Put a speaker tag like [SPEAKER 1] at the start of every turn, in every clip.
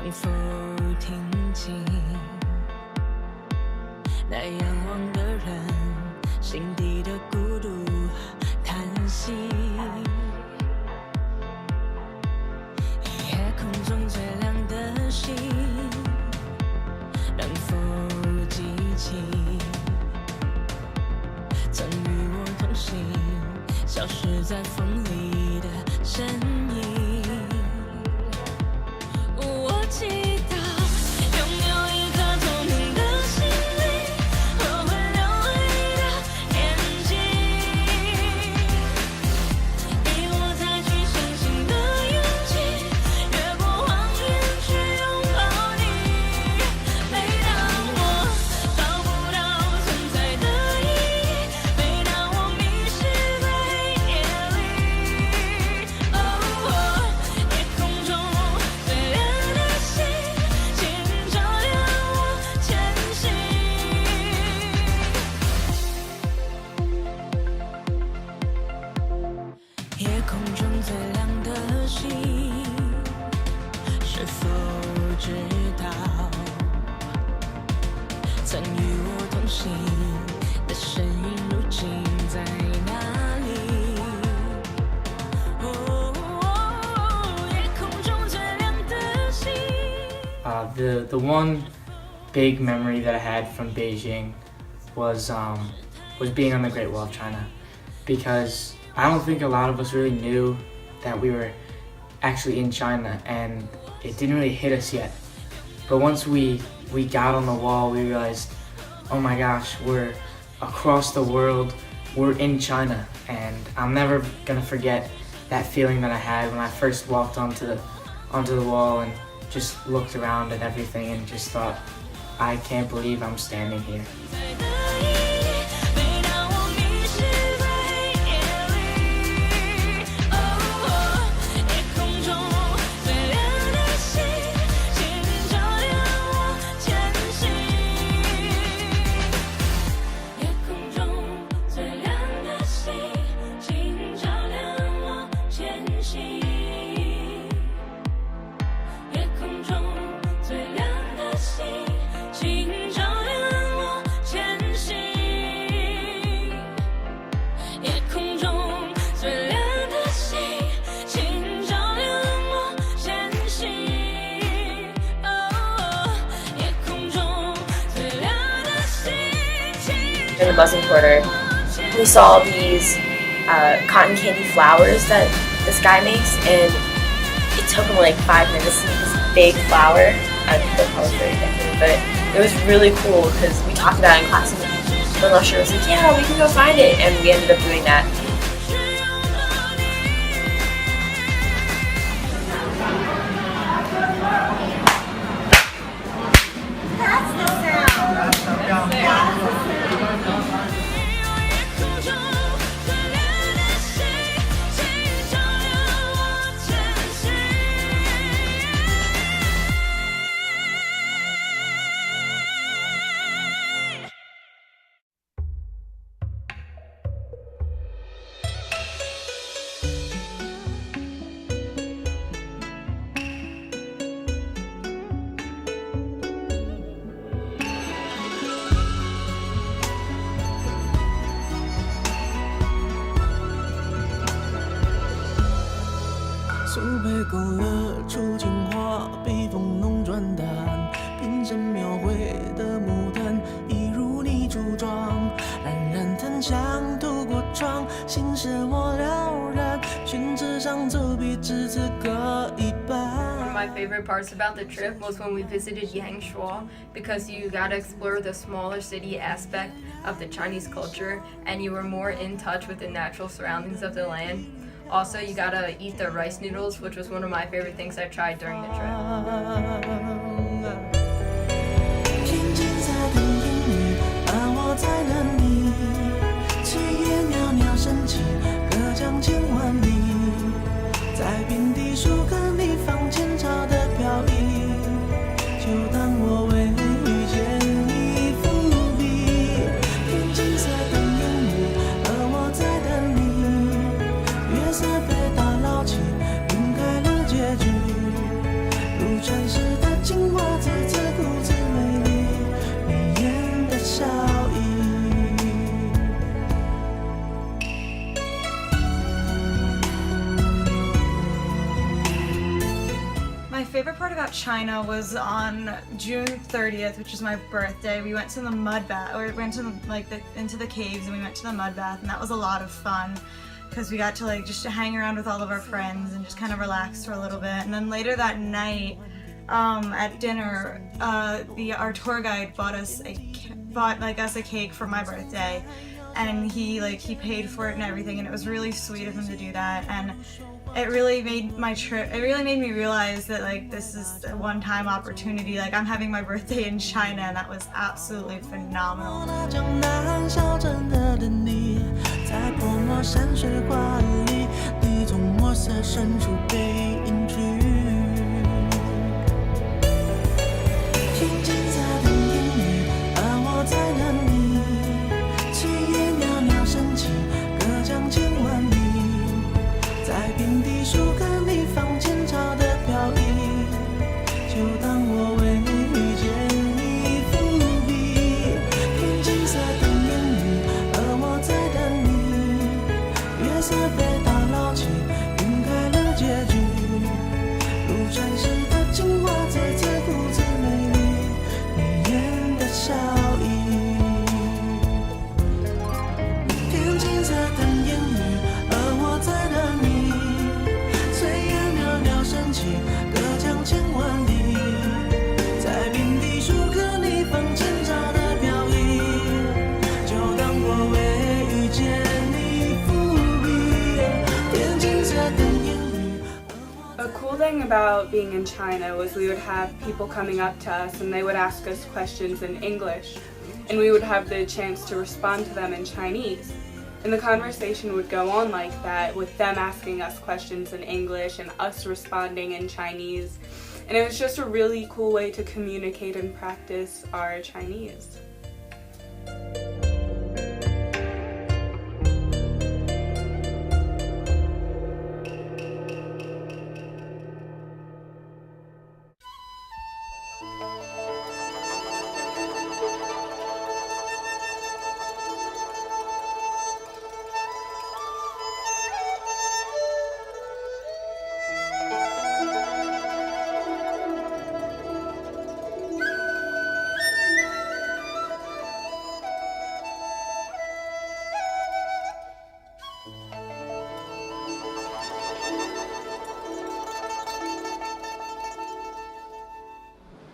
[SPEAKER 1] 能否听清那仰望的人心底的孤独叹息？夜空中最亮的星，能否记起曾与我同行，消失在风里的身影？我祈祷拥有一颗透明的心灵和会流泪的眼睛，给我采取相信的勇气，越过谎言去拥抱你。每当我找不到存在的意义，每当我迷失在夜里，夜空中最亮的星，请照亮我前行。夜空中最亮的星，是否知道曾与我同行的身影如今在哪里？夜空中最亮的星。
[SPEAKER 2] The one big memory that I had from Beijing was being on the Great Wall of China, because I don't think a lot of us really knew that we were actually in China, and it didn't really hit us yet. But once we got on the wall, we realized, oh my gosh, we're across the world, we're in China, and I'm never gonna forget that feeling that I had when I first walked onto the wall and just looked around and everything and just thought, I can't believe I'm standing here.
[SPEAKER 1] 每当我迷失在夜里，夜空中最亮的星，请照亮我前行。夜空中最亮的星，请照亮我前行。夜空中最亮的星，请照亮我前行。夜空中最亮的星，请照亮我前行。夜空中最亮的星，请
[SPEAKER 3] In the buzzing quarter, we saw these cotton candy flowers that this guy makes, and it took him like 5 minutes to make this big flower. I think that was very different, but it was really cool because we talked about it in class, and the lecturer was like, yeah, we can go find it, and we ended up doing that.
[SPEAKER 4] 苏北勾勒出情话，笔锋浓转淡，平生描绘的牡丹，一如你梳妆，冉冉檀香透过窗，心事我了然，宣纸上走笔至此各一半。
[SPEAKER 5] One of my favorite parts about the trip was when we visited Yangshuo, because you got to explore the smaller city aspect of the Chinese culture and you were more in touch with the natural surroundings of the land. Also, you got to eat the rice noodles, which was one of my favorite things I tried during the trip.
[SPEAKER 4] 天际在等烟雨，而我在等你。炊烟袅袅升起，隔江千万里。在平地树根里放前朝的飘逸，就当我为遇见你伏笔。天际在等烟雨，而我在等你。月色被打捞起，晕开了结局，如传世的。
[SPEAKER 6] about China was on June 30th, which is my birthday. We went to the mud bath, or went to into the caves, and we went to the mud bath, and that was a lot of fun because we got to just hang around with all of our friends and just kind of relax for a little bit. And then later that night, at dinner, our tour guide bought us a cake for my birthday, and he paid for it and everything, and it was really sweet of him to do that. And it really made my trip, it really made me realize that this is a one-time opportunity. I'm having my birthday in China, and that was absolutely phenomenal.
[SPEAKER 4] 江南小镇的等你，在泼墨山水画里，你从墨色深处被隐去。听金色的言语，而我在等你，炊烟袅袅升起，隔江千万里。在平地树根里放前朝的飘逸，就当我为你遇见你伏笔。听金色的言语，而我在等你。月色被打捞起，晕开了结局。如传世的情话，再次如此美丽，你眼的笑意。听金色的言语，而我在等你。升起，隔江千万里，在平地树刻你放前朝的飘逸，就当我为遇见你伏笔，天金色的言语。
[SPEAKER 7] A cool thing about being in China was we would have people coming up to us and they would ask us questions in English, and we would have the chance to respond to them in Chinese. And the conversation would go on like that, with them asking us questions in English and us responding in Chinese. And it was just a really cool way to communicate and practice our Chinese.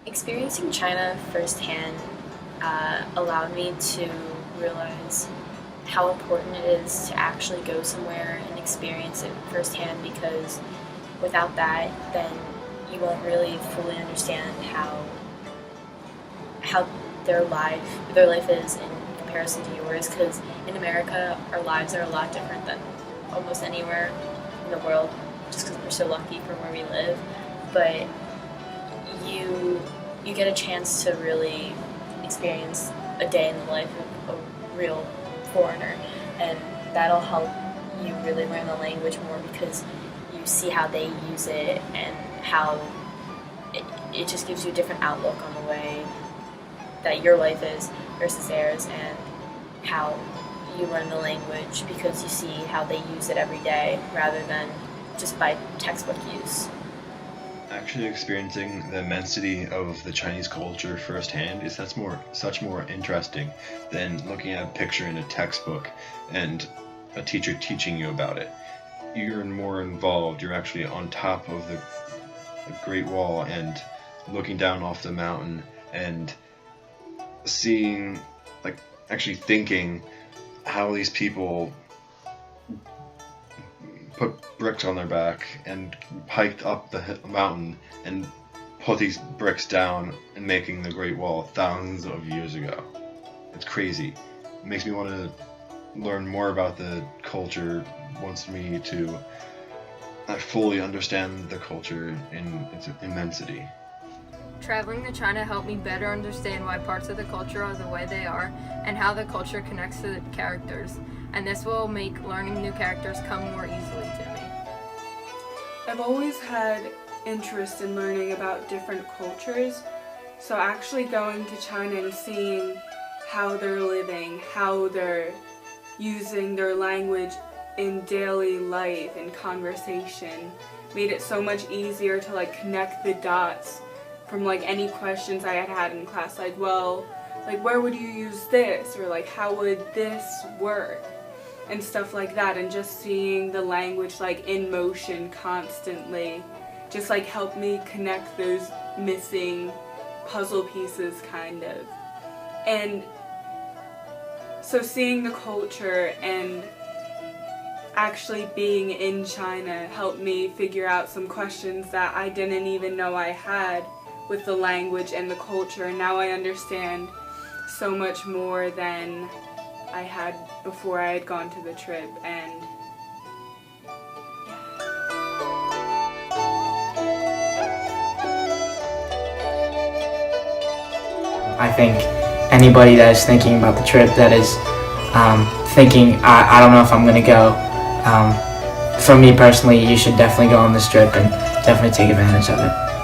[SPEAKER 3] Experiencing China firsthand allowed me to realize how important it is to actually go somewhere and experience it firsthand, because without that, then you won't really fully understand how their life is in comparison to yours. Because in America, our lives are a lot different than almost anywhere in the world, just because we're so lucky for where we live. But you get a chance to really experience a day in the life of a real foreigner, and that'll help you really learn the language more, because you see how they use it and how it just gives you a different outlook on the way that your life is versus theirs, and how you learn the language because you see how they use it every day rather than just by textbook use.
[SPEAKER 8] Actually experiencing the immensity of the Chinese culture firsthand is such more interesting than looking at a picture in a textbook and a teacher teaching you about it. You're more involved. You're actually on top of the Great Wall and looking down off the mountain and seeing, actually thinking how these people put bricks on their back and hiked up the mountain and put these bricks down and making the Great Wall thousands of years ago. It's crazy. It makes me want to learn more about the culture, wants me to fully understand the culture in its immensity.
[SPEAKER 5] Traveling to China helped me better understand why parts of the culture are the way they are and how the culture connects to the characters, and this will make learning new characters come more easily to me.
[SPEAKER 7] I've always had interest in learning about different cultures, so actually going to China and seeing how they're living, how they're using their language in daily life and conversation made it so much easier to connect the dots from like any questions I had had in class, like, well, like where would you use this, or like how would this work, and stuff like that. And just seeing the language like in motion constantly just like helped me connect those missing puzzle pieces kind of. And so seeing the culture and actually being in China helped me figure out some questions that I didn't even know I had with the language and the culture. And now I understand so much more than I had before I had gone to the trip. And
[SPEAKER 2] I think anybody that is thinking about the trip, that is thinking, I don't know if I'm going to go, for me personally, you should definitely go on this trip and definitely take advantage of it.